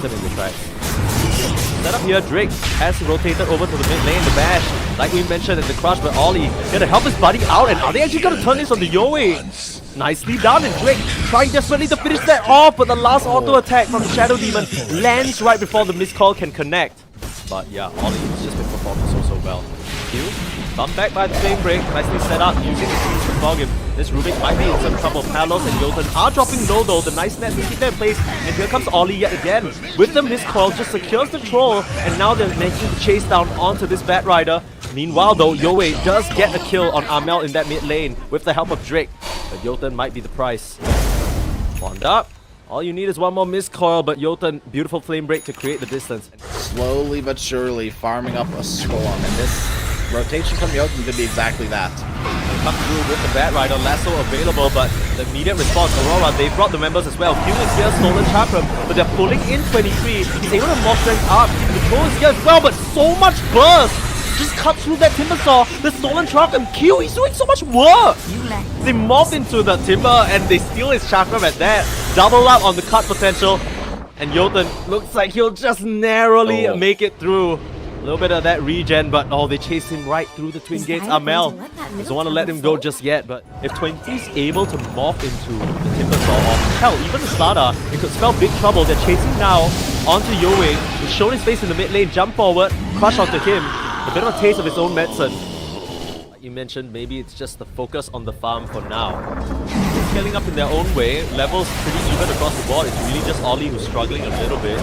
Yolton in the tracks. Set up here, Drake has rotated over to the mid lane, the bash, like we mentioned in the crush, but Ollie gonna help his buddy out, and are they actually gonna turn this on the Yowie? Nicely done, and Drake trying desperately to finish that off, but the last auto attack from the Shadow Demon lands right before the missed call can connect. But yeah, Ollie has just been performing so well. Q, bumped back by the Flame Break, nicely set up, using the keys to fog him. This Rubik might be in some trouble. Palos and Yolton are dropping low though, the nice net to keep them in place, and here comes Ollie yet again. With the missed call, just secures the troll, and now they're making the chase down onto this Bat Rider. Meanwhile though, Yowie does get a kill on Amel in that mid lane with the help of Drake, but Yolton might be the price. Bond up. All you need is one more missed coil, but Yolton, beautiful flame break to create the distance. Slowly but surely farming up a storm, and this rotation from Yolton could be exactly that. They come through with the Bat Rider, lasso available, but the immediate response, Aurora, they brought the members as well. Q is here, stolen Chakram, but they're pulling in 23. He's able to mock strength up, and the troll is here as well, but so much burst! Just cut through that Timber Saw, the stolen Chakram. Q, he's doing so much work! They mob into the Timber, and they steal his Chakram at that. Double up on the cut potential, and Yolton looks like he'll just narrowly make it through. A little bit of that regen, but they chase him right through the Twin Gates. Amel doesn't want to let him go just yet, but if 23's able to morph into the Timber Saw, or hell, even the Starter, it could spell big trouble. They're chasing now onto Yowie. He's shown his face in the mid lane, jump forward, crush onto him. A bit of a taste of his own medicine. Like you mentioned, maybe it's just the focus on the farm for now. They're scaling up in their own way, levels pretty even across the board. It's really just Ollie who's struggling a little bit.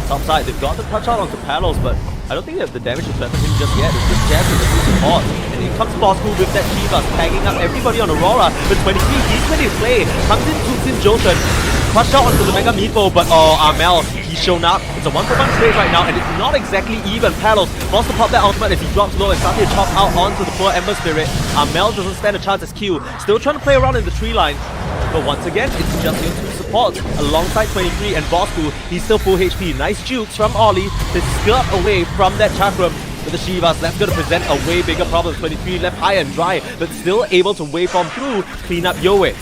Top side, they've got the touch out onto Palos, but I don't think they have the damage to threaten him just yet. It's just Jazz with the two support. And in comes Bosco with that Chivas, tagging up everybody on Aurora. But 23, he's ready to play. Comes in, shoots in Jolton. Crush out onto the Mega Meatball, but Amel, he's shown up. It's a 1-for-1 trade right now, and it's not exactly even. Palos wants to pop that ultimate as he drops low and starts to chop out onto the poor Ember Spirit. Amel doesn't stand a chance as Q. Still trying to play around in the tree line. But once again, it's just your two supports alongside 23 and Bosco. He's still full HP. Nice jukes from Ollie to skirt away from that Chakram with the Shivas. That's going to present a way bigger problem. 23 left high and dry, but still able to waveform through, clean up Yowie.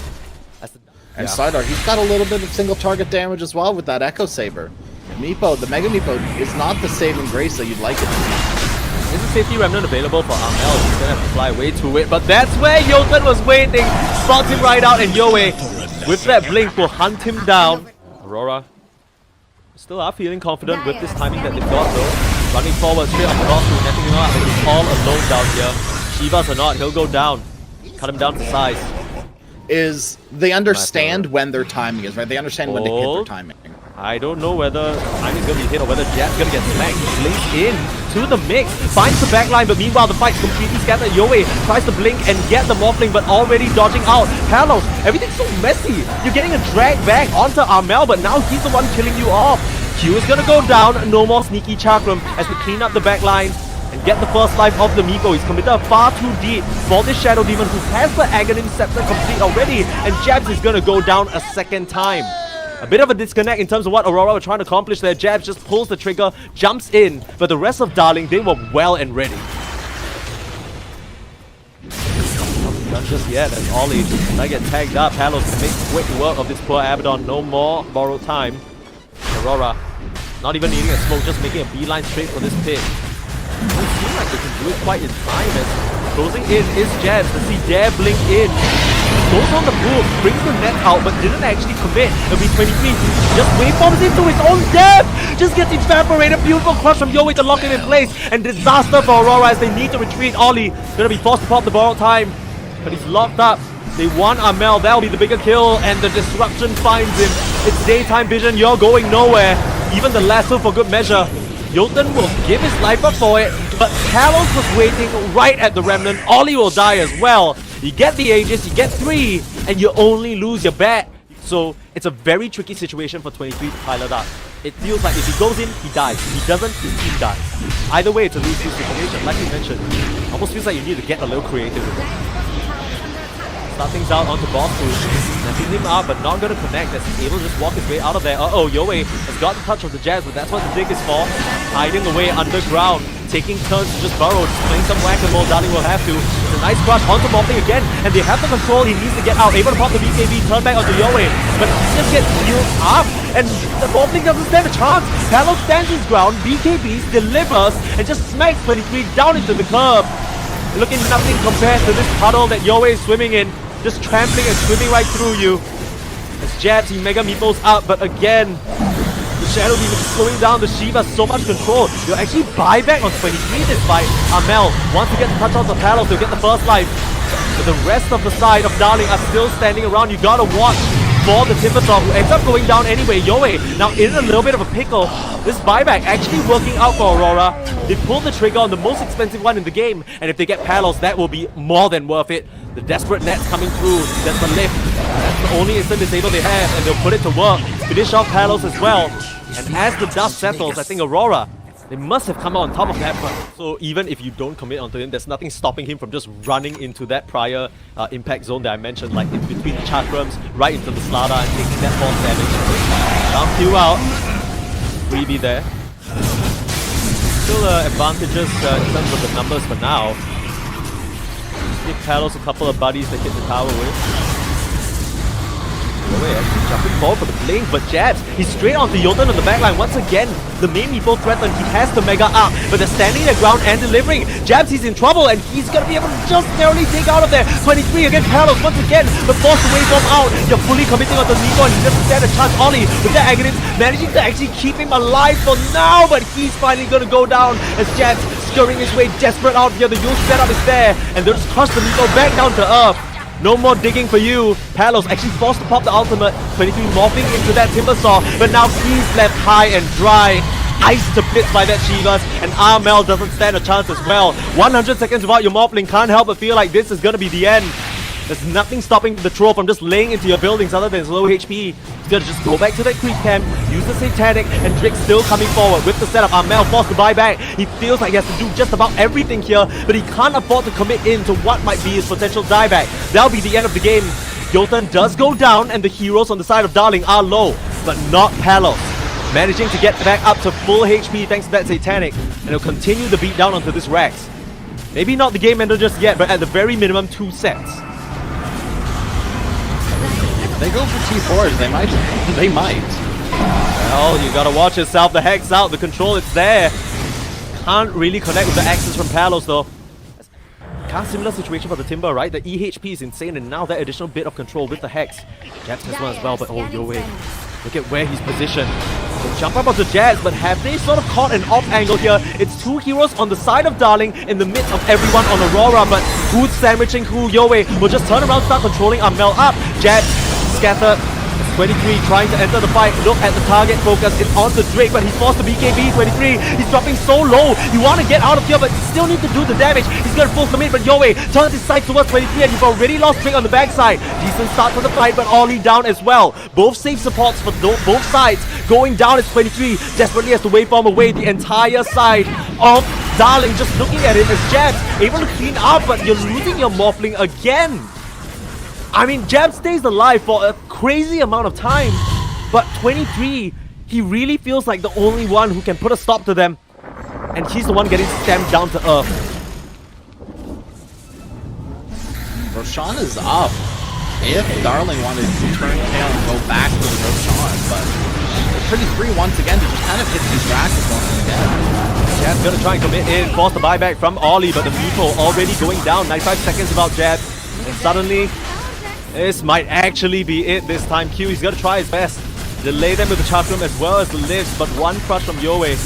And Sidar, he's got a little bit of single target damage as well with that Echo Saber. Meepo, the Mega Meepo, is not the saving grace that you'd like it to be. There's a safety remnant available for Amel. He's gonna have to fly way to it, but that's where Yolton was waiting. Spots him right out, and Yowie, with that blink, will hunt him down. Aurora still are feeling confident with this timing that they've got though. Running forward straight on the boss, netting him out, and he's all alone down here. Shivas or not, he'll go down. Cut him down to size. They understand when their timing is, right? They understand when to hit their timing. I don't know whether timing's gonna be hit or whether Jet's gonna get smacked. Blinks in to the mix, finds the backline, but meanwhile the fight's completely scattered. Yowie tries to blink and get the Morphling, but already dodging out. Palos, everything's so messy. You're getting a drag back onto Amel, but now he's the one killing you off. Q is gonna go down, no more sneaky Chakram as we clean up the backline and get the first life of the Meepo. He's committed far too deep for this Shadow Demon who has the Aghanim Scepter complete already, and Jabs is gonna go down a second time. A bit of a disconnect in terms of what Aurora were trying to accomplish there. Jabs just pulls the trigger, jumps in, but the rest of Darling, they were well and ready. Not done just yet as Ollie might get tagged up. Palos can make quick work of this poor Abaddon. No more borrowed time. Aurora not even needing a smoke, just making a beeline straight for this pit. It seems like they can do it quite in time as closing in is Jazz. Does he dare blink in? Goes on the move, brings the net out, but didn't actually commit. It'll be 23. Just waveforms into his own death! Just gets evaporated. Beautiful crush from Yowie to lock him in place. And disaster for Aurora as they need to retreat. Ollie gonna be forced to pop the borrowed time, but he's locked up. They want Amel. That'll be the bigger kill, and the disruption finds him. It's daytime vision. You're going nowhere. Even the lasso for good measure. Yolton will give his life up for it, but Palos was waiting right at the Remnant. Ollie will die as well. You get the Aegis, you get 3, and you only lose your bat. So it's a very tricky situation for 23 to pilot up. It feels like if he goes in, he dies. If he doesn't, his team dies. Either way, it's a lose-lose situation. Like you mentioned, almost feels like you need to get a little creative with it. Start things out onto Bosco, netting him out, but not going to connect as he's able to just walk his way out of there. Yowie has got the touch of the Jazz, but that's what the dig is for. Hiding away underground. taking turns to just burrow, just playing some whack-a-mole. Darleng will have to. It's a nice crush onto Morphling again, and they have the control. He needs to get out, able to pop the BKB, turn back onto Yowie, but he just gets healed up, and the Morphling doesn't stand a chance. Palos stands his ground, BKBs, delivers, and just smacks 23 down into the curb. Looking nothing compared to this puddle that Yowie is swimming in, just trampling and swimming right through you. As jabs, he Mega Meeples up, but again, the Shadow Demon is slowing down the Shiva, so much control. You'll actually buy back on 23 despite Amel. Once he gets the touch on the Palos, he'll get the first life. But the rest of the side of Darleng are still standing around. You gotta watch for the Timbersaw, who ends up going down anyway. Yowie now in a little bit of a pickle. This buyback actually working out for Aurora. They pulled the trigger on the most expensive one in the game, and if they get Palos, that will be more than worth it. The desperate nets coming through. That's the lift. That's the only instant disable they have, and they'll put it to work. Finish off Palos as well. And as the dust settles, I think Aurora, they must have come out on top of that. But so even if you don't commit onto him, there's nothing stopping him from just running into that prior impact zone that I mentioned, like in between the chakrams, right into the Slada and taking that force damage. Now Q out. Freebie there. Still advantages in terms of the numbers for now. Give Palos a couple of buddies that hit the tower with. Yowie actually jumping forward for the blink, but jabs. He's straight onto Jotun on the backline. Once again, the main Meeple threatened. He has the Mega up, but they're standing their ground and delivering. Jabs, he's in trouble, and he's gonna be able to just narrowly take out of there. 23 against Palos once again, but forced away from out. You're fully committing on the Meeple, and he doesn't stand a chance. Ollie with the Aghanim's managing to actually keep him alive for now, but he's finally gonna go down as Jabs scurrying his way desperate out here. The Yule setup is there, and they'll just crush the Meeple back down to earth. No more digging for you. Palos actually forced to pop the ultimate. 23 morphing into that Timbersaw, but now he's left high and dry. Iced to bits by that Shivas, and Amel doesn't stand a chance as well. 100 seconds without your Morphling, can't help but feel like this is gonna be the end. There's nothing stopping the troll from just laying into your buildings other than his low HP. He's gonna just go back to that creep camp, use the Satanic, and Drake still coming forward with the setup. Amel forced to buy back. He feels like he has to do just about everything here, but he can't afford to commit into what might be his potential dieback. That'll be the end of the game. Jotun does go down, and the heroes on the side of Darleng are low, but not Palos. Managing to get back up to full HP thanks to that Satanic, and he'll continue the beat down onto this Rex. Maybe not the game ender just yet, but at the very minimum 2 sets. They go for T4s, they might. They might. Well, you gotta watch yourself. The Hex out, the control, it's there. Can't really connect with the axes from Palos though. Kind of similar situation for the Timber, right? The EHP is insane, and now that additional bit of control with the Hex. Jabs has one as well, but oh, Yowie. Look at where he's positioned. They'll jump up onto Jazz, but have they sort of caught an off angle here? It's 2 heroes on the side of Darleng in the midst of everyone on Aurora, but who's sandwiching who? Yowie will just turn around, start controlling Amel up. Jazz scattered. 23 trying to enter the fight. Look at the target focus. It's on to Drake, but he's forced to BKB. 23, he's dropping so low. You want to get out of here, but still need to do the damage. He's going to full commit, but Yowie turns his sight towards 23, and you've already lost Drake on the backside. Decent start to the fight, but Ollie down as well. Both safe supports for both sides. Going down as 23 desperately has to waveform away the entire side of Darleng. Just looking at him as Jabs able to clean up, but you're losing your Morphling again. I mean, Jab stays alive for a crazy amount of time, but 23, he really feels like the only one who can put a stop to them, and he's the one getting stamped down to earth. Roshan is up. If Darleng wanted to turn tail and go back to the Roshan, but 23 once again to just kind of hit these racks once again. Jab's gonna try and commit in, force the buyback from Ollie, but the Meeple already going down. 95 seconds without Jab, and suddenly this might actually be it this time. Q, he's gonna try his best. Delay them with the Chakram as well as the lifts, but one crush from Yowie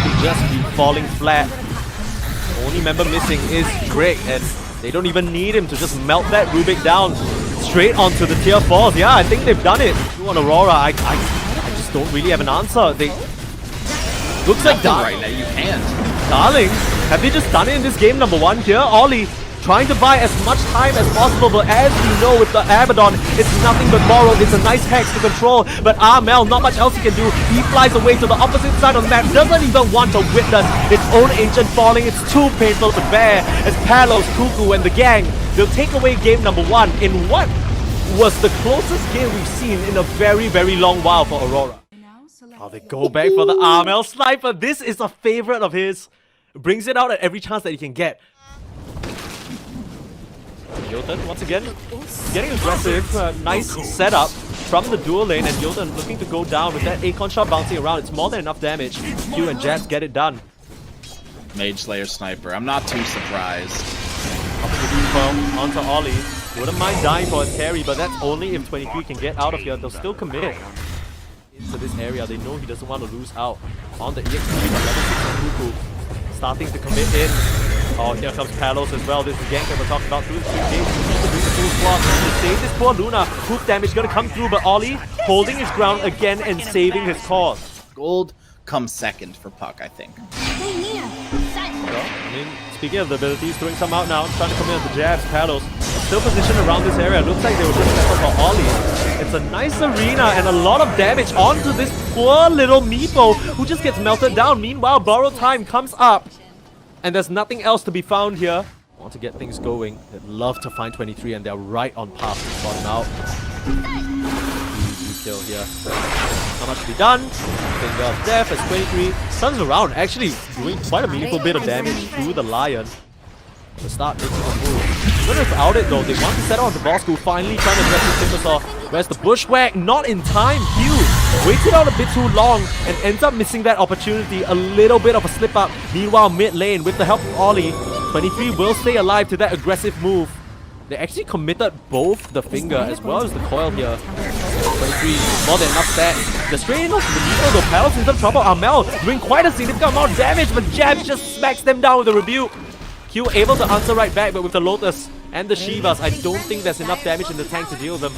could just be falling flat. The only member missing is Drake, and they don't even need him to just melt that Rubik down straight onto the tier 4s. Yeah, I think they've done it. You on Aurora, I just don't really have an answer. They looks like right now, you can't. Darleng, have they just done it in this game number 1 here? Ollie trying to buy as much time as possible, but as we know with the Abaddon, it's nothing but moral. It's a nice hex to control, but Amel, not much else he can do. He flies away to the opposite side of the map, doesn't even want to witness its own ancient falling. It's too painful to bear as Palos, Cuckoo, and the gang, they'll take away game number 1 in what was the closest game we've seen in a very, very long while for Aurora. Oh, they go back for the Amel sniper. This is a favorite of his. brings it out at every chance that he can get. Jotun, once again, getting aggressive. Nice setup from the dual lane, and Jotun looking to go down with that Akon shot bouncing around. It's more than enough damage. Q and Jabs get it done. Mage Slayer Sniper. I'm not too surprised. Popping the default onto Ollie. Wouldn't mind dying for his carry, but that's only if 23 can get out of here. They'll still commit into this area. They know he doesn't want to lose out on the EX3, but level 6 on Cuckoo starting to commit in. Oh, here comes Palos as well. This is the gank that we're talking about through the 2 games. He needs to bring the full squad to save this poor Luna. Hook damage gonna come through, but Ollie holding his ground again and saving his cause. Gold comes second for Puck, I think. Well, I mean, speaking of the abilities, throwing some out now, trying to come in with the jabs. Palos still positioned around this area. Looks like they were just left for Ollie. It's a nice arena and a lot of damage onto this poor little Meepo who just gets melted down. Meanwhile, borrow time comes up. And there's nothing else to be found here. Want to get things going. They'd love to find 23 and they're right on path to spot him out. Easy kill here. Not much to be done. Finger of death as 23 turns around, actually doing quite a meaningful bit of damage to the Lion. To start making a move. Even without it though, they want to set on the boss who finally trying to address the Timbersaw. Where's the bushwhack? Not in time. Hugh waited out a bit too long and ends up missing that opportunity. A little bit of a slip up. Meanwhile, mid lane with the help of Ollie, 23 will stay alive to that aggressive move. They actually committed both the finger as well as the coil here. 23 more than enough stats. The straight into the needle though, Palos into trouble. Armel doing quite a significant amount of damage, but Jabs just smacks them down with a rebuke. Q able to answer right back, but with the Lotus and the Shivas, I don't think there's enough damage in the tank to deal with them.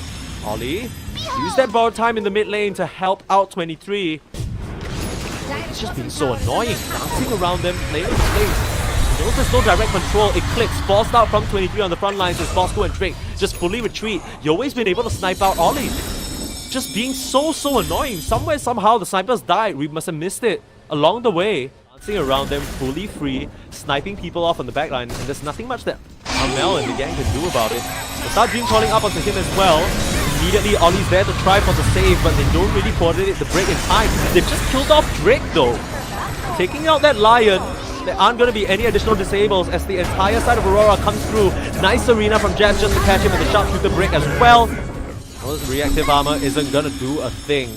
Ollie, use that borrowed time in the mid lane to help out 23. It's just been so annoying, dancing around them, playing with space. There's no direct control, it clicks, forced out from 23 on the front lines as Bosco and Drake just fully retreat. You've always been able to snipe out Ollie. Just being so annoying. Somewhere, somehow, the snipers died. We must have missed it along the way. Dancing around them, fully free, sniping people off on the backline, and there's nothing much that Armel and the gang can do about it. They start dream calling up onto him as well. Immediately, Ollie's there to try for the save, but they don't really coordinate the break in time. They've just killed off Drake though. Taking out that Lion, there aren't going to be any additional disables as the entire side of Aurora comes through. Nice arena from Jabs just to catch him with a sharpshooter break as well. Well, reactive armor isn't going to do a thing.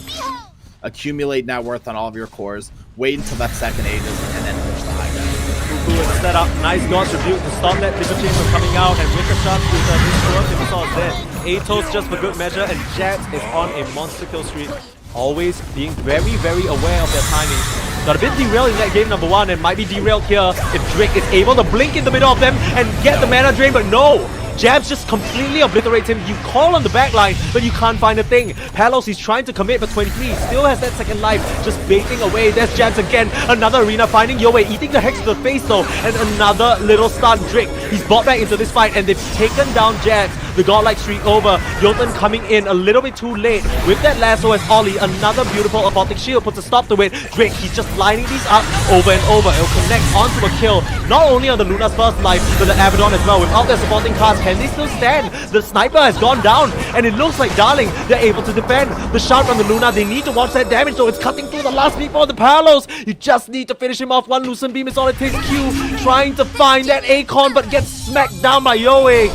Accumulate net worth on all of your cores, wait until that second ages, and then push the high ground. Cuckoo is set up, nice God's Rebuke to stop that Timber Chain from coming out, and with the sharpshooter, this poor Timbersaw is dead. Atos just for good measure, and Jabs is on a monster kill streak. Always being very aware of their timing. Got a bit derailed in that game number 1 and might be derailed here if Drake is able to blink in the middle of them and get the mana drain, but no! Jabs just completely obliterates him. You call on the backline, but you can't find a thing. Palos, he's trying to commit, but 23 still has that second life, just baiting away. There's Jabs again. Another arena finding Yoe, eating the Hex to the face though, and another little stun. Drake, he's brought back into this fight, and they've taken down Jabs. The godlike streak over. Jotun coming in a little bit too late with that lasso as Ollie. Another beautiful Apothic Shield puts a stop to it. Drake, he's just lining these up over and over. It'll connect onto a kill, not only on the Luna's first life, but the Abaddon as well. Without their supporting cast, can they still stand? The sniper has gone down, and it looks like Darleng, they're able to defend. The shot from the Luna, they need to watch that damage though. It's cutting through the last people on the Palos. You just need to finish him off. One Lucent Beam is all it takes. Q trying to find that Akon, but gets smacked down by Yoe.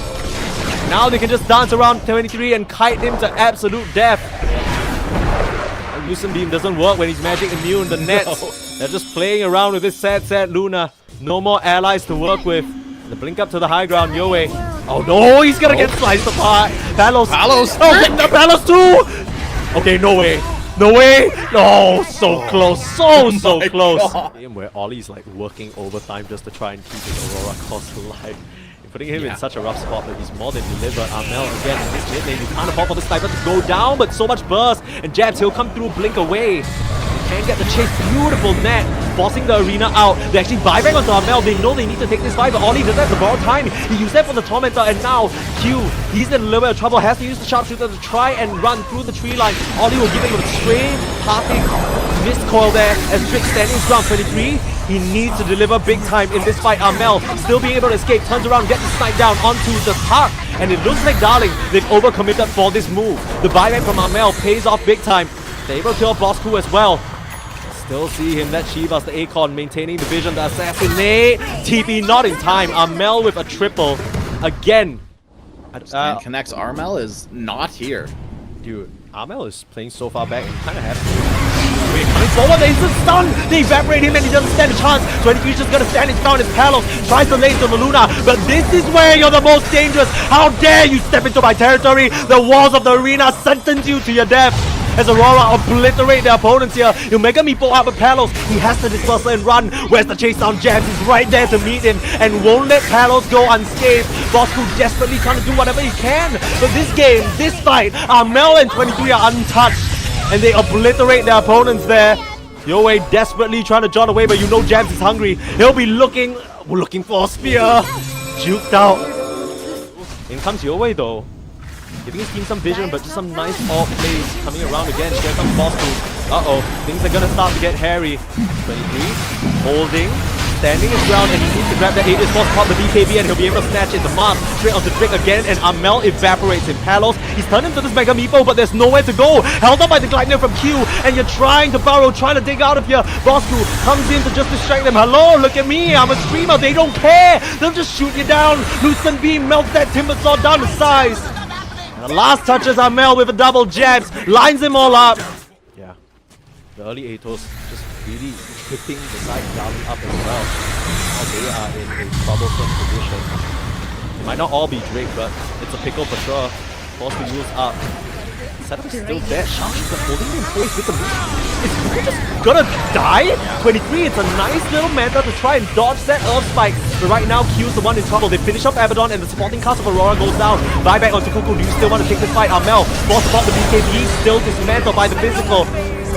Now they can just dance around 23 and kite him to absolute death. Lucent Beam doesn't work when he's magic immune. The nets, they're just playing around with this sad Luna. No more allies to work with. The blink up to the high ground, Yoe. Oh no, he's gonna get sliced apart. Palos. Oh, the Palos too. Okay, no way. No way! No, so close, so close. Game where Ollie's like working overtime just to try and keep his Aurora cost alive. Putting him in such a rough spot, but he's more than delivered. Armel again in this mid lane. You can't afford for the sniper to go down, but so much burst. And Jabs, he'll come through, blink away. Can't get the chase. Beautiful net, forcing the arena out. They actually buy back onto Armel. They know they need to take this fight, but Ollie doesn't have the borrowed time. He used that for the Tormentor, and now Q, he's in a little bit of trouble. Has to use the sharpshooter to try and run through the tree line. Ollie will give him a straight parting missed coil there as Drake standing his ground. 23. He needs to deliver big time in this fight. Armel still being able to escape, turns around, gets the snipe down onto the park, and it looks like Darling, they've overcommitted for this move. The buyback from Armel pays off big time. They're able to kill Bosco as well. still see him. That Chivas, the Acorn, maintaining the vision, the assassinate. TP not in time. Amel with a triple again. And connects Armel is not here. Dude, Amel is playing so far back and kind of happy. Wait, coming forward, the instant stun! They evaporate him and he doesn't stand a chance. 23 is just gonna stand his ground as Palos tries to lace to the Luna. But this is where you're the most dangerous. How dare you step into my territory? The walls of the arena sentence you to your death. As Aurora obliterate their opponents here, he'll make a meeple out with Palos. He has to disperse and run. Where's the chase down? Jams is right there to meet him and won't let Palos go unscathed. Bosco desperately trying to do whatever he can. But this game, this fight, Amel and 23 are untouched. And they obliterate their opponents there. Yowei desperately trying to jot away, but you know Jams is hungry. He'll be looking for a spear. Juked out. In comes Yowei though. Giving his team some vision, but just some nice off plays coming around again. Here comes Bosco. Uh-oh, things are gonna start to get hairy. 23, holding, standing his ground, and he needs to grab that Aegis Force, pop the BKB, and he'll be able to snatch it. The mask straight onto Drake again, and Amel evaporates him. Palos, he's turned into this Mega Meepo, but there's nowhere to go. Held up by the Gleipnir from Q, and you're trying to burrow, trying to dig out of here. Bosco comes in to just distract them. Hello, look at me, I'm a streamer, they don't care. They'll just shoot you down. Lucent Beam melts that Timber Sword down to size. The last touches Amel with a double jabs, lines him all up. Yeah, the early Atos just really hitting the side down up as well. Now they are in a troublesome position. It might not all be Drake, but it's a pickle for sure. Forced to use up. Setup is still there. Sharks are holding in place with the move. Is Drake just gonna die? 23, it's a nice little meta to try and dodge that Earth Spike. But right now, Q's the one in trouble. They finish up Abaddon and the supporting cast of Aurora goes down. Buyback onto Cuckoo. Do you still want to take this fight? Amel, forced to pop the BKB, still dismantled by the physical.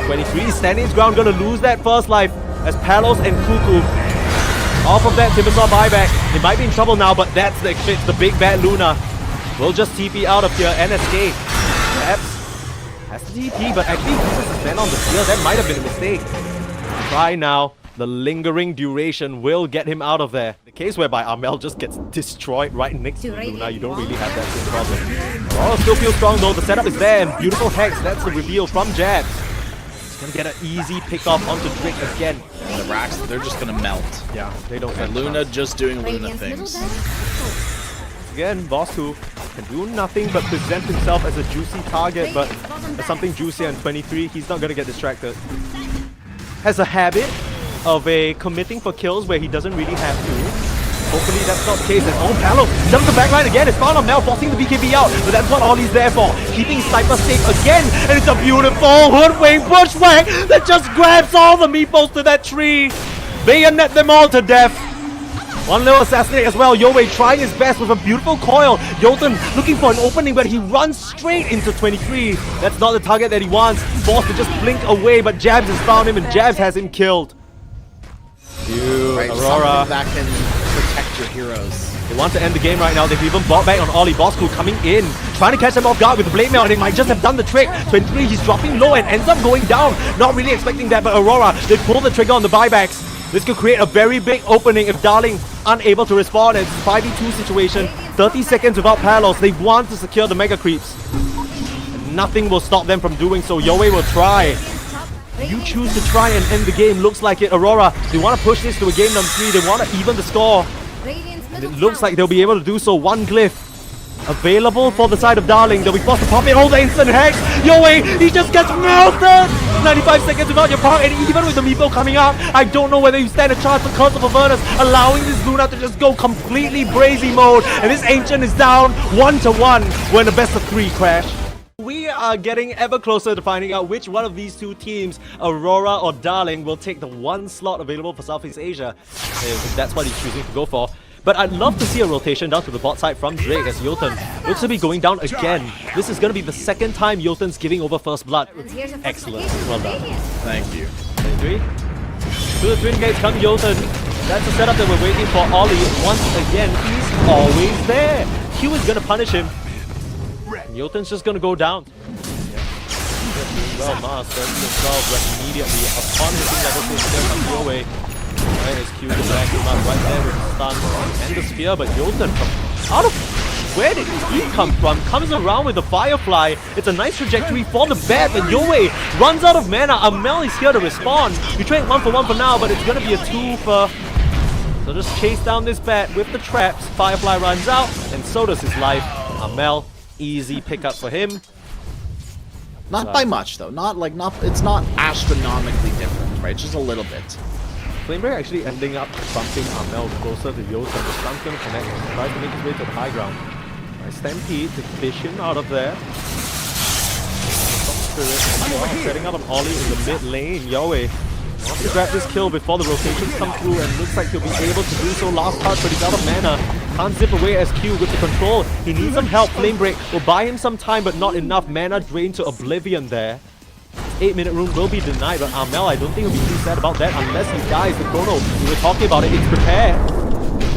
23 standing his ground, gonna lose that first life as Palos and Cuckoo. Off of that Timbersaw buyback. They might be in trouble now, but that's the big bad Luna. We'll just TP out of here and escape. Perhaps has the TP, but actually uses his man on the field. That might have been a mistake. Try now. The lingering duration will get him out of there. The case whereby Amel just gets destroyed right next to Luna, you don't really have that same problem. Aurora still feels strong though. The setup is there and beautiful Hex. That's the reveal from Jabs. He's gonna get an easy pick off onto Drake again. And the racks, they're just gonna melt. Yeah, they don't. And Luna just doing Luna things. Again, Bosco can do nothing but present himself as a juicy target, but as something juicier and 23, he's not gonna get distracted. Has a habit of committing for kills where he doesn't really have to. Hopefully that's not the case. And oh, Palos jumps the backline again. It's found on Mel, forcing the BKB out. But that's what Ollie's there for. Keeping Sniper safe again. And it's a beautiful hoodwink bushwhack that just grabs all the meeples to that tree. Bayonet them all to death. One little assassinate as well. Yowei trying his best with a beautiful coil. Jotun looking for an opening, but he runs straight into 23. That's not the target that he wants. Forced to just blink away, but Jabs has found him and Jabs has him killed. Dude, right, Aurora. That can protect your heroes. They want to end the game right now. They've even bought back on Ollie. Bosco coming in, trying to catch them off guard with the blade mail, and they might just have done the trick. 23, he's dropping low and ends up going down. Not really expecting that, but Aurora, they pull the trigger on the buybacks. This could create a very big opening if Darling unable to respond. It's a 5v2 situation. 30 seconds without Palos. They want to secure the mega creeps. And nothing will stop them from doing so. Yowei will try. You choose to try and end the game. Looks like it. Aurora, they want to push this to a game number 3. They want to even the score. And it looks like they'll be able to do so. One glyph available for the side of Darling. They'll be forced to pop it. Hold the instant hex. Yowei, he just gets melted. 95 seconds without your power, and even with the meeple coming out, I don't know whether you stand a chance because of Avernus, allowing this Luna to just go completely brazy mode. And this Ancient is down 1-1 when the best of 3 crash. We are getting ever closer to finding out which one of these two teams, Aurora or Darling, will take the one slot available for Southeast Asia, if that's what he's choosing to go for. But I'd love to see a rotation down to the bot side from Drake as Jotun looks to be going down again. This is going to be the second time Jotun's giving over first blood. Excellent. Well done. Thank you. 23. To the twin gates come Jotun. That's the setup that we're waiting for. Ollie, once again, he's always there. Q is going to punish him. Jotun's just going to go down. Well, Mars 30 as well, but immediately upon hitting level 6, there comes Yowei. Right, as Q to back him up right there with the stun and the spear, but Jotun from out of Where did he come from? Comes around with the Firefly. It's a nice trajectory for the bat, but Yoei runs out of mana. Amel is here to respond. You trade 1 for 1 for now, but it's gonna be a 2 for... So just chase down this bat with the traps. Firefly runs out, and so does his life. Amel, easy pickup for him. Not by much though. It's not astronomically different, right? Just a little bit. Flamebreak actually ending up bumping Amel closer to Yota. The stun's gonna connect. Tries to make his way to the high ground. Nice Stampede to fish him out of there. Setting up an Ollie in the mid lane. Yoei wants to grab this kill before the rotations come through, and looks like he'll be able to do so last part, but he's out of mana. Can't zip away SQ with the control. He needs some help. Flamebreak will buy him some time, but not enough. Mana drained to oblivion there. 8-minute room will be denied, but Amel, I don't think he'll be too sad about that unless he dies. The chrono, we were talking about it, it's prepared.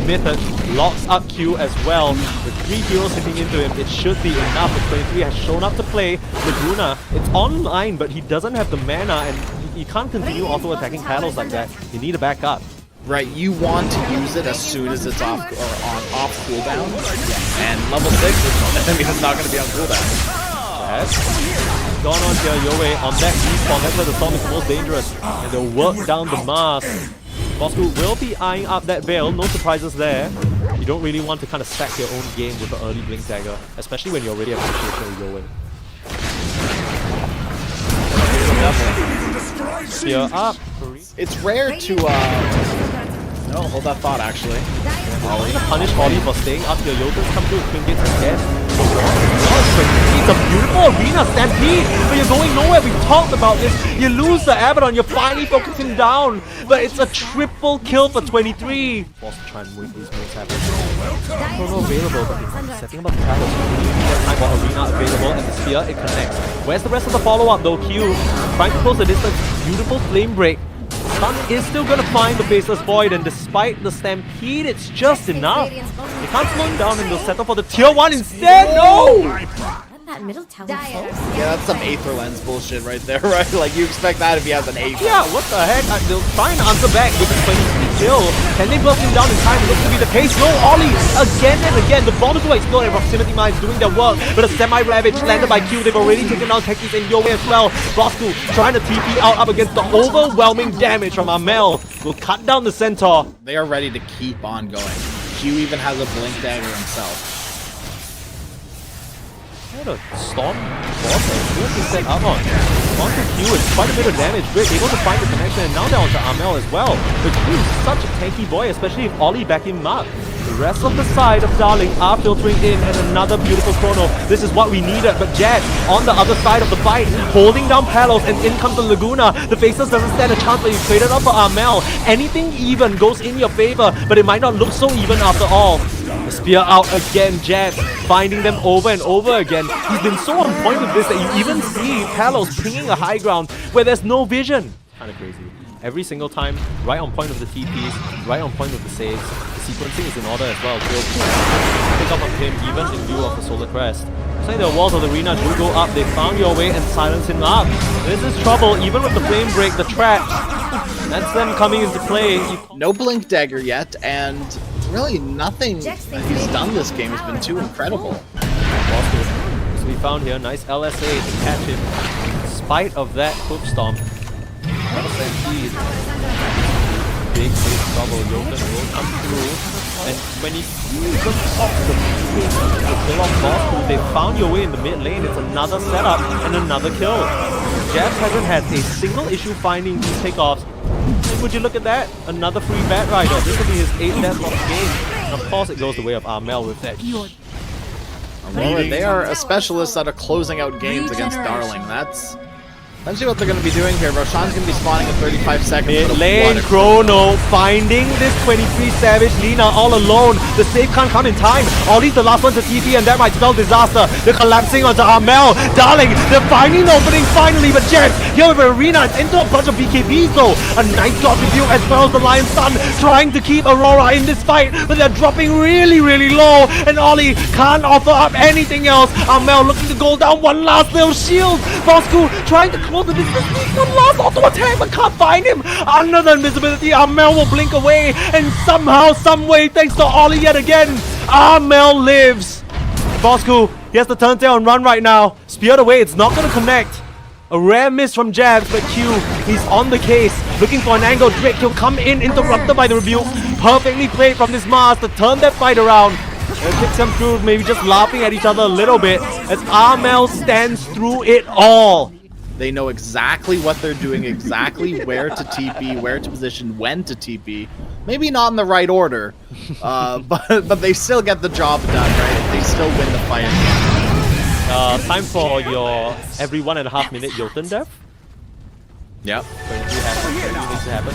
Mythod locks up Q as well. With 3 heroes hitting into him, it should be enough. The 23 has shown up to play. Laguna, it's online, but he doesn't have the mana, and you can't continue auto-attacking paddles like that. You need a backup. Right, you want to use it as soon as it's off cooldown, and level 6 is it's not going to be on cooldown. Yes. Gone on here, Yoei on that respawn. That's where the storm is most dangerous, and they'll work down the mask. Bosku will be eyeing up that Veil, no surprises there. You don't really want to kind of stack your own game with an early Blink Dagger, especially when you already have situation with Yoei. Here up. It's rare to no, hold that thought actually. Ollie gonna punish Ollie for staying up here. Yota's come through, Twin Gates again. It's a beautiful arena stampede, but you're going nowhere. We've talked about this. You lose the Abaddon, you're finally focusing down, but it's a triple kill for 23. Forced to try and win these moves happen. Chrono available, but he's setting up a paddle. Time for arena available, and the spear, it connects. Where's the rest of the follow-up though? Q trying to close the distance. Beautiful flame break. Stun is still gonna find the Faceless Void, and despite the Stampede, it's just enough. They can't slow him down, and they'll settle for the tier 1 instead. No! That middle tower. Yeah, that's some Aether Lens bullshit right there, right? Like, you expect that if he has an Aether. Yeah, what the heck? They'll try and answer back with the 23 kill. Can they burst him down in time? Looks to be the case. No, Ollie again and again. The bombs will explode, and Proximity Mines doing their work. But a semi-ravage landed by Q. They've already taken down Techies and Yoei as well. Bosku trying to TP out up against the overwhelming damage from Amel. Will cut down the Centaur. They are ready to keep on going. Q even has a Blink Dagger himself. What a Storm boss and being set up on. Onto Q is quite a bit of damage. We're able to find the connection, and now they're onto Amel as well. But Q is such a tanky boy, especially if Ollie back him up. The rest of the side of Darleng are filtering in, and another beautiful chrono. This is what we needed, but Jet on the other side of the fight, holding down Palos, and in comes the Laguna. The Faceless doesn't stand a chance, but you traded up for Amel. Anything even goes in your favor, but it might not look so even after all. The spear out again, Jet finding them over and over again. He's been so on point with this that you even see Palos pinging a high ground where there's no vision. Kind of crazy. Every single time, right on point of the TPs, right on point of the saves. The sequencing is in order as well. Pick up on him even in view of the Solar Crest. Saying the walls of the arena do go up. They found your way and silence him up. This is trouble, even with the flame break, the trap. That's them coming into play. No Blink Dagger yet, and really nothing that he's done this game has been too incredible. So we found here, nice LSA to catch him. In spite of that Hoof Stomp. Big trouble. Yoken will come through. And when he sees the top, the kill off Bosku, they found your way in the mid lane. It's another setup and another kill. Jabs hasn't had a single issue finding these takeoffs. Would you look at that? Another free Bat Rider. This will be his 8th death of the game. And of course it goes the way of Amel with that. Aurora, they are a specialist at closing out games against Darleng. Let's see what they're going to be doing here. Roshan's going to be spawning in 35 seconds. Mid lane Chrono finding this 23 Savage Lina all alone. The save can't come in time. Ollie's the last one to TP, and that might spell disaster. They're collapsing onto Amel. Darleng, they're finding the opening finally, but Jets here with Arena. It's into a bunch of BKBs though. A nice drop review as well as the Lion Sun trying to keep Aurora in this fight, but they're dropping really low, and Ollie can't offer up anything else. Amel looking to go down one last little shield. Bosku trying to close the distance. One last auto attack, but can't find him. Under the invisibility, Amel will blink away, and somehow, someway, thanks to Ollie yet again, Amel lives. Bosku. He has the turntail and run right now. Speared away, it's not going to connect. A rare miss from Jabs, but Q, he's on the case. Looking for an angle. Drake, he'll come in, interrupted by the rebuke. Perfectly played from this Mars to turn that fight around. It kicks them through, maybe just laughing at each other a little bit as Armel stands through it all. They know exactly what they're doing, exactly where to TP, where to position, when to TP. Maybe not in the right order, but they still get the job done, right? They still win the fight. Time for your every 1.5 minute Jotun death. Yep. Going to happen. Needs to happen.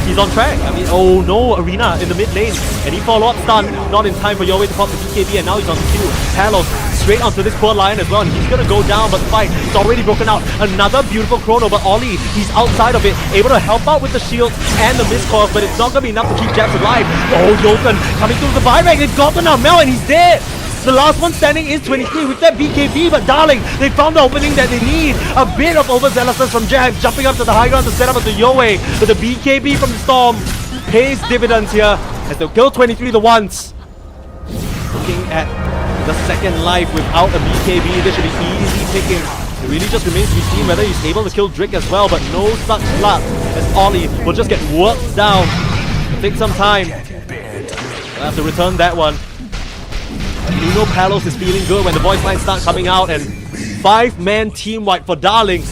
He's on track. I mean, oh no, Arena in the mid lane. And he follow-up stun. Not in time for Yowei to pop the BKB, and now he's on the queue. Palos straight onto this poor lion as well, and he's gonna go down, but the fight is already broken out. Another beautiful chrono, but Ollie, he's outside of it, able to help out with the shield and the miscall, but it's not gonna be enough to keep Jabs alive. Oh, Jotun coming through the buyback. They've gotten Armel, and he's dead. The last one standing is 23 with that BKB, but Darleng, they found the opening that they need. A bit of overzealousness from Jabs, jumping up to the high ground to set up at the Yowei. But the BKB from the Storm pays dividends here as they'll kill 23 the once. Looking at the second life without a BKB, this should be easy picking. It really just remains to be seen whether he's able to kill Drake as well, but no such luck as Ollie will just get worked down. It'll take some time. We'll have to return that one. You know Palos is feeling good when the voice lines start coming out, and 5-man team wipe for Darleng.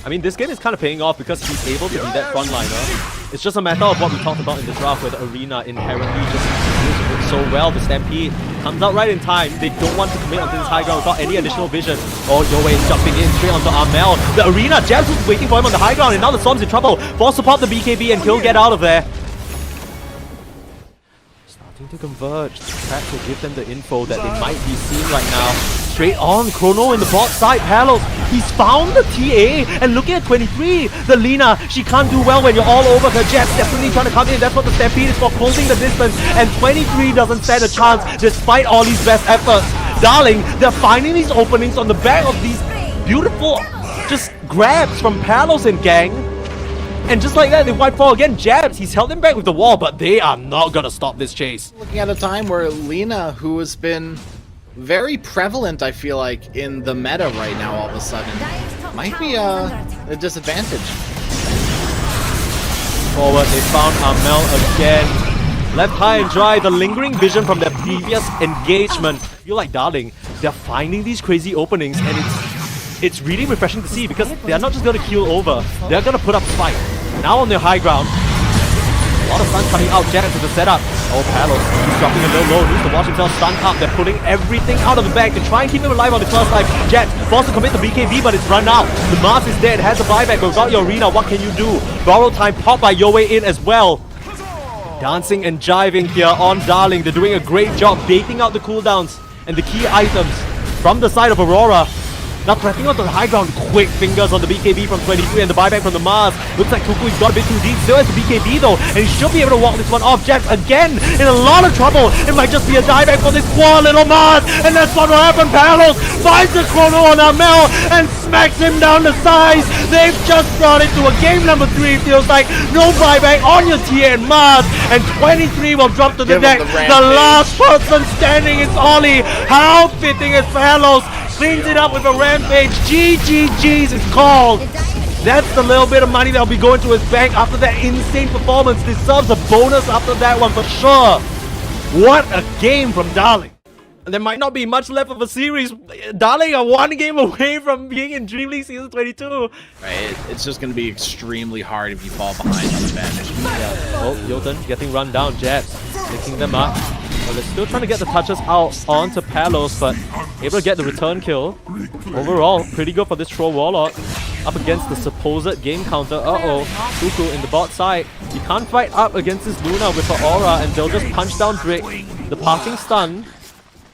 I mean, this game is kind of paying off because he's able to be that frontliner. It's just a matter of what we talked about in the draft, where the Arena inherently just deals with it so well. The Stampede comes out right in time. They don't want to commit onto this high ground without any additional vision. Oh, Yowei is jumping in straight onto Armel. The Arena, Jabs was waiting for him on the high ground, and now the Storm's in trouble. Forced to pop the BKB and he'll get out of there. To converge, the track will give them the info that they might be seeing right now. Straight on, Chrono in the bot side, Palos, he's found the TA, and looking at 23, the Lina, she can't do well when you're all over her. Jets definitely trying to come in, that's what the Stampede is for, closing the distance, and 23 doesn't stand a chance despite all these best efforts. Darleng, they're finding these openings on the back of these beautiful just grabs from Palos and gang. And just like that, they wipe fall again. Jabs, he's held them back with the wall, but they are not gonna stop this chase. Looking at a time where Lina, who has been very prevalent, I feel like, in the meta right now all of a sudden, might be a disadvantage. Forward, they found Armel again. Left high and dry, the lingering vision from their previous engagement. I feel like Darleng, they're finding these crazy openings, and it's really refreshing to see because they're not just going to keel over, they're going to put up a fight. Now on their high ground, a lot of stun coming out. Janet to the setup. Oh, Palos, he's dropping a little low, needs to watch himself stun up. They're pulling everything out of the bag to try and keep him alive on the first life. Jet forced to commit the BKB, but it's run out. The Mars is dead, has a buyback, but without your Arena, what can you do? Borrow time pop by Yowei in as well. Dancing and jiving here on Darleng. They're doing a great job baiting out the cooldowns and the key items from the side of Aurora. Now pressing onto the high ground, quick fingers on the BKB from 23 and the buyback from the Mars. Looks like Kukui's got a bit too deep, still has the BKB though, and he should be able to walk this one off. Jets again in a lot of trouble. It might just be a dieback for this poor little Mars, and that's what will happen. Palos finds the chrono on Armel and smacks him down the sides. They've just brought it to a game number 3, feels like. No buyback on your TA and Mars, and 23 will drop to the deck. The last person standing is Ollie. How fitting is Palos. Cleans it up with a rampage. GGG's is called. That's the little bit of money that'll be going to his bank after that insane performance. Deserves a bonus after that one for sure. What a game from Darleng. There might not be much left of a series. Darleng are one game away from being in Dreamleague Season 22. Right, it's just going to be extremely hard if you fall behind on the bench. Yeah. Oh, Jotun getting run down. Jabs picking them up. Well, they're still trying to get the touches out onto Palos, but able to get the return kill. Overall, pretty good for this Troll Warlock. Up against the supposed game counter. Uh-oh, Kuku in the bot side. He can't fight up against this Luna with her aura, and they'll just punch down Drake. The passing stun.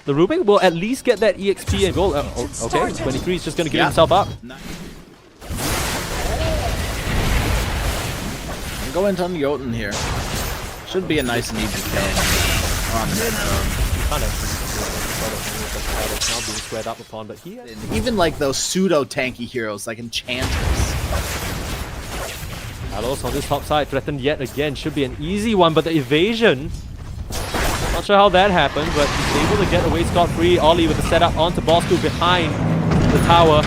The Rubik will at least get that EXP and gold. Okay, 23 is just going to give himself up. I'm going on Jotun here. Should be a nice and easy kill. On the mid kind of now being squared up upon, but he even like those pseudo tanky heroes like Enchanters. Palos on this top side, threatened yet again. Should be an easy one, but the evasion Not sure how that happened, but he's able to get away scot-free. Ollie with the setup onto Bosco behind the tower.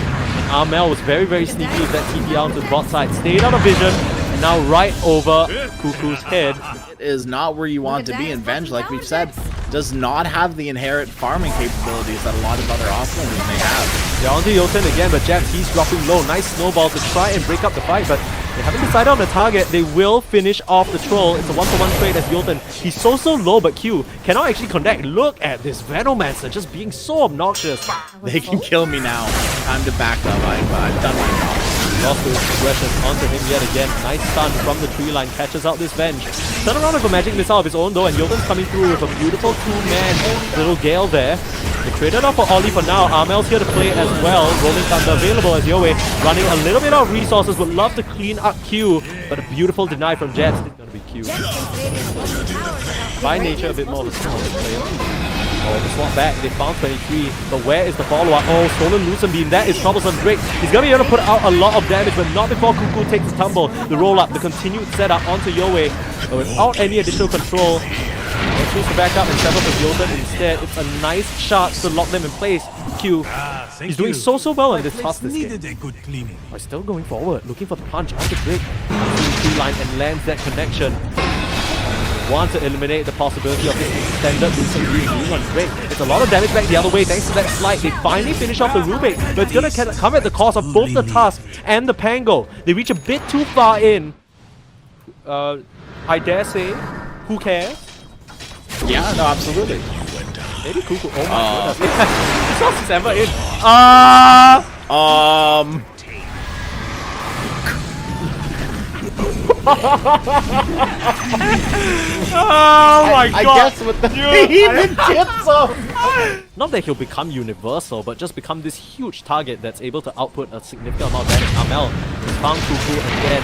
Armel was very, very sneaky with that TP out to the bot side. Stayed out of vision, and now right over Cuckoo's head. It is not where you want to be, and Venge, like we've said, does not have the inherent farming capabilities that a lot of other offlaners may have. They're onto Jotun again, but Japs, he's dropping low. Nice snowball to try and break up the fight, but they haven't decided on the target. They will finish off the troll. It's a 1-for-1 trade as Jotun. He's so low, but Q cannot actually connect. Look at this Venomancer just being so obnoxious. They can kill me now. Time to back up. I've done my job. Lost his aggression onto him yet again. Nice stun from the tree line. Catches out this Venge. Turn around with a magic missile of his own though, and Jotun's coming through with a beautiful two-man little Gale there. They traded up for Ollie for now. Armel's here to play as well. Rolling Thunder available as Yowie running a little bit out of resources. Would love to clean up Q, but a beautiful deny from Jets. It's gonna be Q. By nature, a bit more of a small player. Oh, the swap back. They found 23, but where is the follow-up? Oh, stolen Lucent Beam. That is troublesome. Drake. He's gonna be able to put out a lot of damage, but not before Cuckoo takes the tumble. The roll-up, the continued setup onto Yowie, but without any additional control. They choose to back up and settle for Jotun instead. It's a nice shot to lock them in place. Q, he's doing so well in this task this game. But still going forward, looking for the punch onto Drake. Tree line and lands that connection. Want to eliminate the possibility of this extended Lucent Beam being on Drake. It's a lot of damage back the other way thanks to that slide. They finally finish off the Rubik, but it's gonna come at the cost of both the Tusk and the Pango. They reach a bit too far in. I dare say, who cares? Yeah, no, absolutely. Maybe Cuckoo. Oh my goodness. This was December in. Oh my god. I guess with the even Not that he'll become universal, but just become this huge target that's able to output a significant amount of damage. Armel has found Cuckoo again.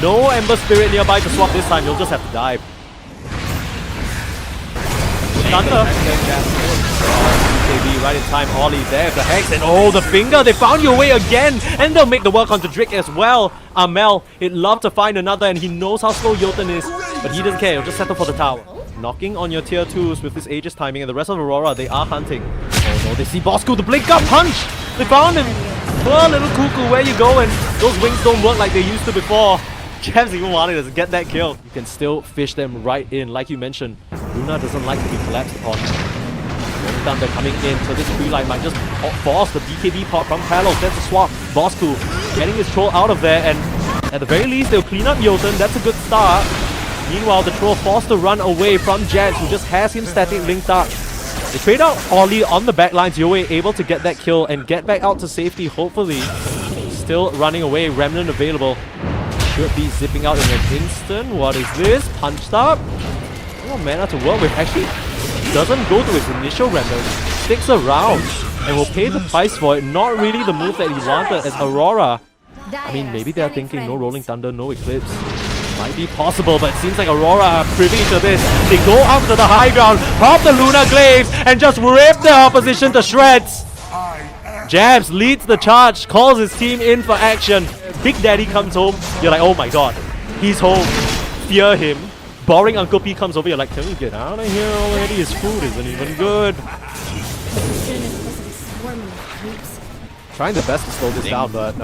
No Ember Spirit nearby to swap this time. You'll just have to dive. Thunder. KB right in time. Ollie there for Hex. And oh, the finger. They found your way again. And they'll make the work onto Drake as well. Armel, he'd love to find another, and he knows how slow Jotun is. But he doesn't care. He'll just settle for the tower. Knocking on your tier 2s with this Aegis timing. And the rest of Aurora, they are hunting. Oh no, they see Bosco. The blink up punch. They found him. Poor little Cuckoo, where you going? Those wings don't work like they used to before. Jabs even wanted to get that kill. You can still fish them right in. Like you mentioned, Luna doesn't like to be collapsed upon. Thunder coming in, so this tree line might just force the BKB pot from Palos. That's a swap. Bosco getting his troll out of there, and at the very least, they'll clean up Jotun. That's a good start. Meanwhile, the troll forced to run away from Jabs, who just has him static linked up. They trade out Ollie on the backlines. Yowie able to get that kill and get back out to safety, hopefully. Still running away. Remnant available. Should be zipping out in an instant. What is this? Punched up. Oh, mana to work with. Actually, doesn't go to his initial remnant. Sticks around and will pay the price for it. Not really the move that he wanted as Aurora. I mean, maybe they're thinking no Rolling Thunder, no Eclipse. Might be possible, but it seems like Aurora are privy to this. They go up to the high ground, pop the Lunar Glaives, and just rip the opposition to shreds. Jabs leads the charge, calls his team in for action. Big Daddy comes home, you're like, oh my god, he's home. Fear him. Boring Uncle P comes over, you're like, can we get out of here already? His food isn't even good. Trying the best to slow this down, but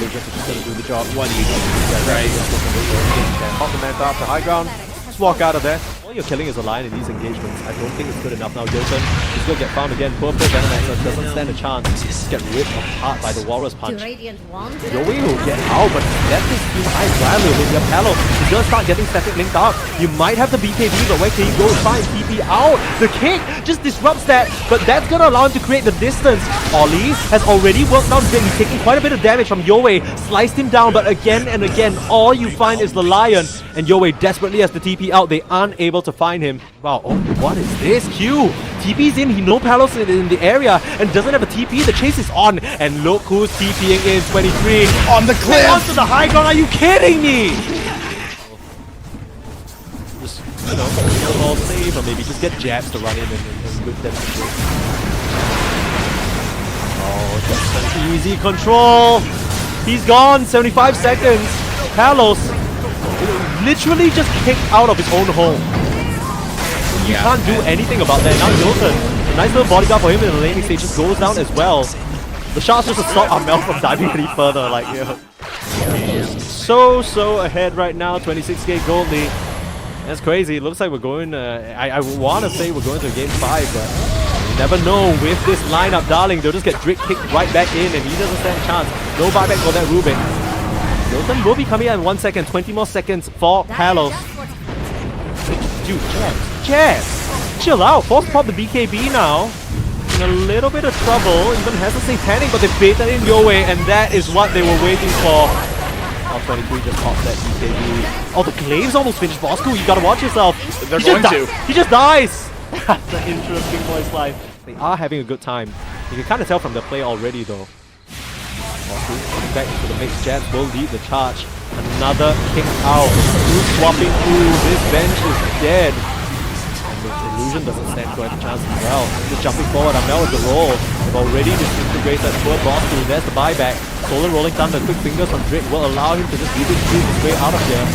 Lucas is just gonna do the job. What do you do? Right. Pop the man up to high ground. Just walk out of there. All you're killing is a lion in these engagements. I don't think it's good enough now. Jotun is gonna get found again. Poor Venomancer doesn't stand a chance. Just get ripped apart by the Walrus Punch. Yowie will get out, but left his team high value with your Palo. He's gonna start getting static linked up. You might have the BKB, but where can he go? Try and TP out. The kick just disrupts that, but that's gonna allow him to create the distance. Ollie has already worked out him. He's taking quite a bit of damage from Yowie. Sliced him down, but again and again, all you find is the lion. And Yowie desperately has the TP out. They aren't able to find him. Wow, oh, what is this? Q TP's in, he no Palos in the area and doesn't have a TP. The chase is on, and look who's TPing in. 23 on the cliff. Onto the high ground. Are you kidding me? Just, you know, all save, or maybe just get Jabs to run in and whip them through. Oh, just an easy control. He's gone. 75 seconds. Palos literally just kicked out of his own home. You can't do anything about that. Now Jolton, a nice little bodyguard for him in the laning stage, just goes down as well. The shots just to stop Amel from diving any further. Like, so ahead right now. 26k gold lead. That's crazy. It looks like we're going. I want to say we're going to game 5, but you never know with this lineup. Darling, they'll just get Drick kicked right back in, and he doesn't stand a chance. No buyback for that Rubik. Jolton will be coming in 1 second. 20 more seconds for Palos. Dude, Jazz, chill out. Force pop the BKB now. In a little bit of trouble. Even has a satanic, but they baited in Yoe, and that is what they were waiting for. Oh, 23 just popped that BKB. Oh, the Glaive's almost finished. Bosco, you gotta watch yourself. They're going to. He just dies. That's an interesting voice line. They are having a good time. You can kind of tell from the play already, though. Bosco coming back into the mix. Jabs will lead the charge. Another kick out. Who's swapping through? This bench is dead. And the illusion doesn't stand quite a chance as well. Just jumping forward. Amel with the roll. They've already disintegrated poor Bosco. There's the buyback. Solar rolling thunder. Quick fingers from Drake will allow him to just really shoot his way out of here.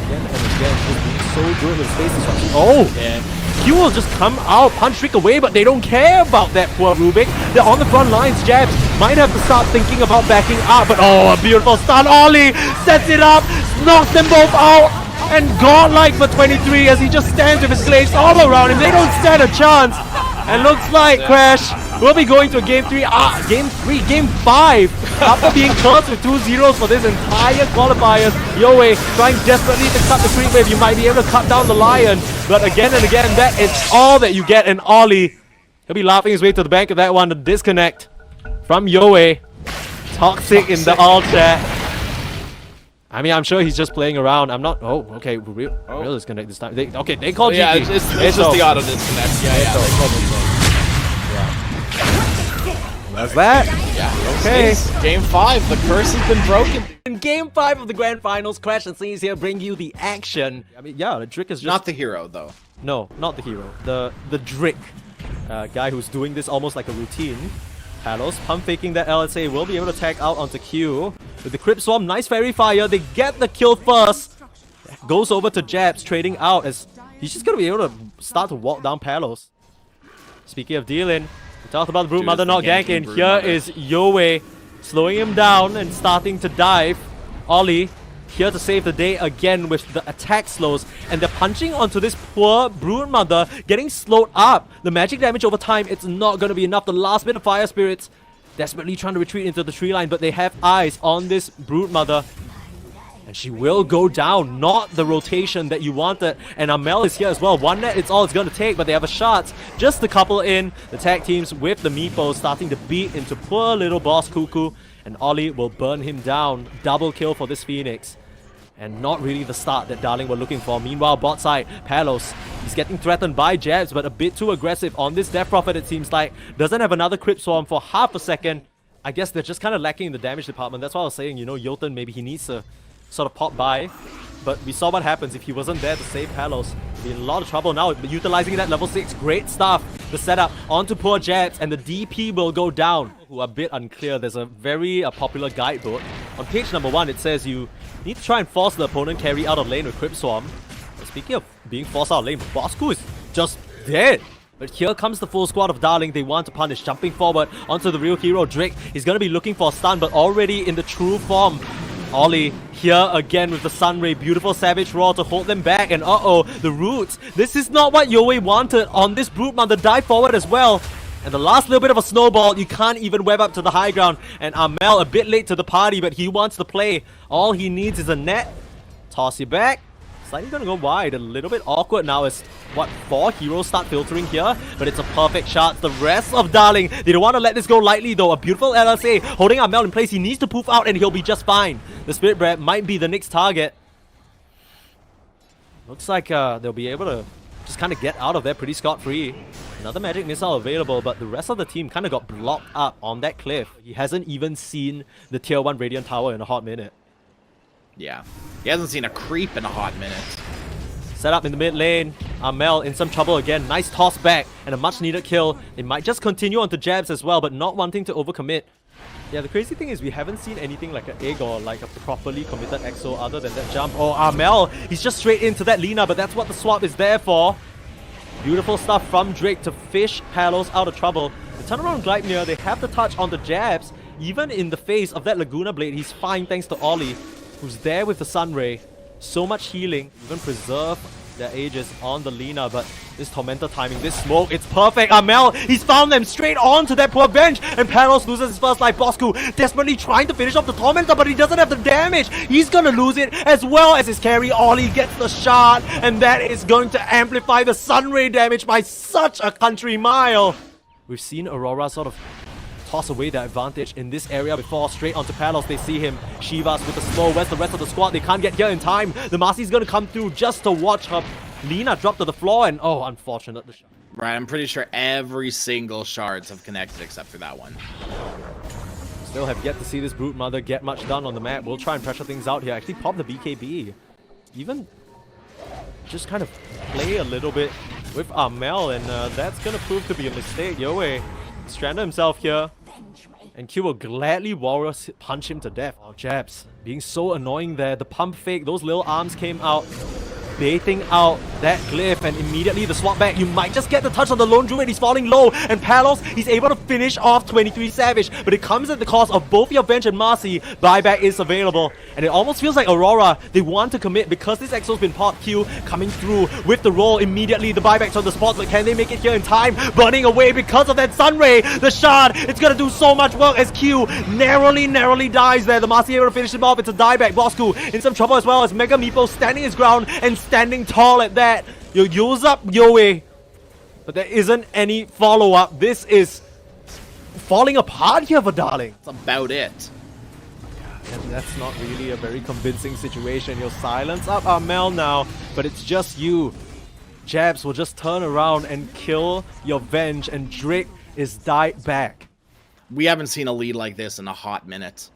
Again and again. Just being so good with space disruption. Oh! Yeah. Q will just come out, punch Trick away, but they don't care about that poor Rubik. They're on the front lines. Jabs might have to start thinking about backing up, but oh, a beautiful stun. Ollie sets it up, knocks them both out, and godlike for 23 as he just stands with his glaives all around him. They don't stand a chance. And looks like Crash will be going to game 5 after being close with 2-0s for this entire qualifiers. Yoe trying desperately to cut the creep wave. You might be able to cut down the Lion, but again and again, that is all that you get. And Ollie, he'll be laughing his way to the bank of that one. The disconnect from Yoe. Toxic in the all chat. I mean, I'm sure he's just playing around. I'm not. Oh, okay. Real disconnect this time. They called GG. Yeah, it's just the auto disconnect. Yeah. They called it. That's that. Yeah. Okay. Game 5. The curse has been broken. In game 5 of the grand finals, Crash and Sleaze here bring you the action. I mean, yeah, the Drick is just Not the hero, though. No, not the hero. The Drick guy who's doing this almost like a routine. Palos pump faking that LSA will be able to tag out onto Q. With the Crypt Swarm, nice Fairy Fire. They get the kill first. Goes over to Jabs, trading out as he's just gonna be able to start to walk down Palos. Speaking of dealing, we talked about the Brute Mother not ganking. Here is Yoe slowing him down and starting to dive. Ollie here to save the day again with the attack slows, and they're punching onto this poor Brute Mother, getting slowed up. The magic damage over time, it's not going to be enough. The last bit of Fire Spirits desperately trying to retreat into the tree line, but they have eyes on this Brute Mother. And she will go down, not the rotation that you wanted. And Amel is here as well. One net, it's all it's going to take, but they have a shot just to couple in. The tag teams with the Meepos starting to beat into poor little boss Cuckoo. And Ollie will burn him down. Double kill for this Phoenix. And not really the start that Darling were looking for. Meanwhile, bot side, Palos, he's getting threatened by Jabs, but a bit too aggressive on this Death Prophet, it seems like. Doesn't have another Crypt Swarm for half a second. I guess they're just kind of lacking in the damage department. That's why I was saying, you know, Jolton, maybe he needs to sort of pop by. But we saw what happens if he wasn't there to save Palos. He'd be in a lot of trouble now, but utilizing that level 6. Great stuff. The setup onto poor Jabs, and the DP will go down. Who are a bit unclear. There's a very popular guidebook. On page number 1, it says you need to try and force the opponent carry out of lane with Crypt Swarm. But speaking of being forced out of lane, Bosco is just dead. But here comes the full squad of Darling. They want to punish. Jumping forward onto the real hero, Drake. He's going to be looking for a stun, but already in the true form. Ollie here again with the Sunray. Beautiful Savage Roar to hold them back. And uh-oh, the roots. This is not what Yoe wanted on this Brute Mother. Dive forward as well. And the last little bit of a snowball, you can't even web up to the high ground. And Amel a bit late to the party, but he wants to play. All he needs is a net. Toss you back. Slightly gonna go wide. A little bit awkward now as, what, 4 heroes start filtering here? But it's a perfect shot. The rest of Darling, they don't want to let this go lightly though. A beautiful LSA holding Amel in place. He needs to poof out and he'll be just fine. The Spirit Breath might be the next target. Looks like they'll be able to just kind of get out of there pretty scot-free. Another magic missile available, but the rest of the team kind of got blocked up on that cliff. He hasn't even seen the tier 1 Radiant Tower in a hot minute. Yeah. He hasn't seen a creep in a hot minute. Set up in the mid lane. Amel in some trouble again. Nice toss back and a much needed kill. They might just continue onto Jabs as well, but not wanting to overcommit. Yeah, the crazy thing is we haven't seen anything like an egg or like a properly committed EXO other than that jump. Oh, Armel, he's just straight into that Lina, but that's what the swap is there for. Beautiful stuff from Drake to fish Palos out of trouble. The turnaround Gleipnir, they have the touch on the jabs. Even in the face of that Laguna Blade, he's fine thanks to Ollie, who's there with the Sunray. So much healing, even preserve their ages on the Lina, but this Tormentor timing, this smoke, it's perfect. Armel, he's found them straight onto that poor bench, and Panos loses his first life. Bosku desperately trying to finish off the Tormentor, but he doesn't have the damage. He's gonna lose it as well as his carry. Ollie gets the shot, and that is going to amplify the Sunray damage by such a country mile. We've seen Aurora sort of toss away their advantage in this area before. Straight onto Palos, they see him. Shivas with the slow. Where's the rest of the squad? They can't get here in time. The Marcy's gonna come through just to watch her Lina drop to the floor, and oh, unfortunate. Right, I'm pretty sure every single shards have connected except for that one. Still have yet to see this Brute Mother get much done on the map. We'll try and pressure things out here. Actually pop the BKB. Even just kind of play a little bit with Armel, and that's gonna prove to be a mistake. Yoe stranded himself here. And Q will gladly Warrior punch him to death. Oh, jabs. Being so annoying there. The pump fake, those little arms came out, baiting out that glyph, and immediately the swap back. You might just get the touch on the lone druid. He's falling low, and Palos, he's able to finish off 23 Savage, but it comes at the cost of both your bench and Marcy. Buyback is available, and it almost feels like Aurora, they want to commit because this EXO's been popped. Q coming through with the roll immediately. The buyback's on the spot, but can they make it here in time? Burning away because of that Sunray. The shard, it's gonna do so much work as Q narrowly dies there. The Marcy able to finish him off. It's a dieback. Bosku in some trouble as well as Mega Meepo standing his ground and standing tall at that. You use up Yoe, but there isn't any follow-up. This is falling apart here for Darling. That's about it. And that's not really a very convincing situation. You'll silence up Armel now, but it's just you. Jabs will just turn around and kill your Venge, and Drake is died back. We haven't seen a lead like this in a hot minute.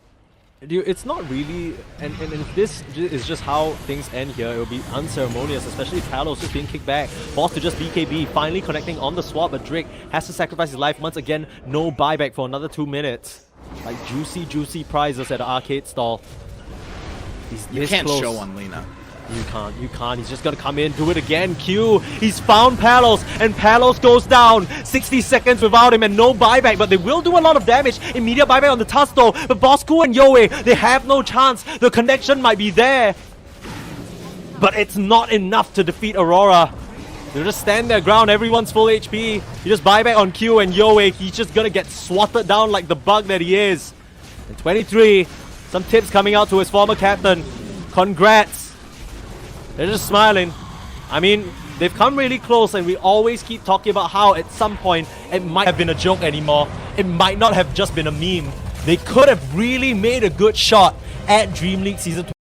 Dude, it's not really, and if this is just how things end here, it will be unceremonious, especially Palos just being kicked back. Forced to just BKB, finally connecting on the swap, but Drake has to sacrifice his life once again. No buyback for another 2 minutes. Like juicy prizes at the arcade stall. You can't show on Lina. You can't. He's just gonna come in, do it again. Q, he's found Palos, and Palos goes down. 60 seconds without him and no buyback, but they will do a lot of damage. Immediate buyback on the Tusto, but Bosku and Yoe, they have no chance. The connection might be there, but it's not enough to defeat Aurora. They'll just stand their ground, everyone's full HP. You just buyback on Q and Yoe, he's just gonna get swatted down like the bug that he is. And 23, some tips coming out to his former captain. Congrats. They're just smiling. I mean, they've come really close, and we always keep talking about how at some point it might have been a joke anymore. It might not have just been a meme. They could have really made a good shot at Dreamleague Season 20.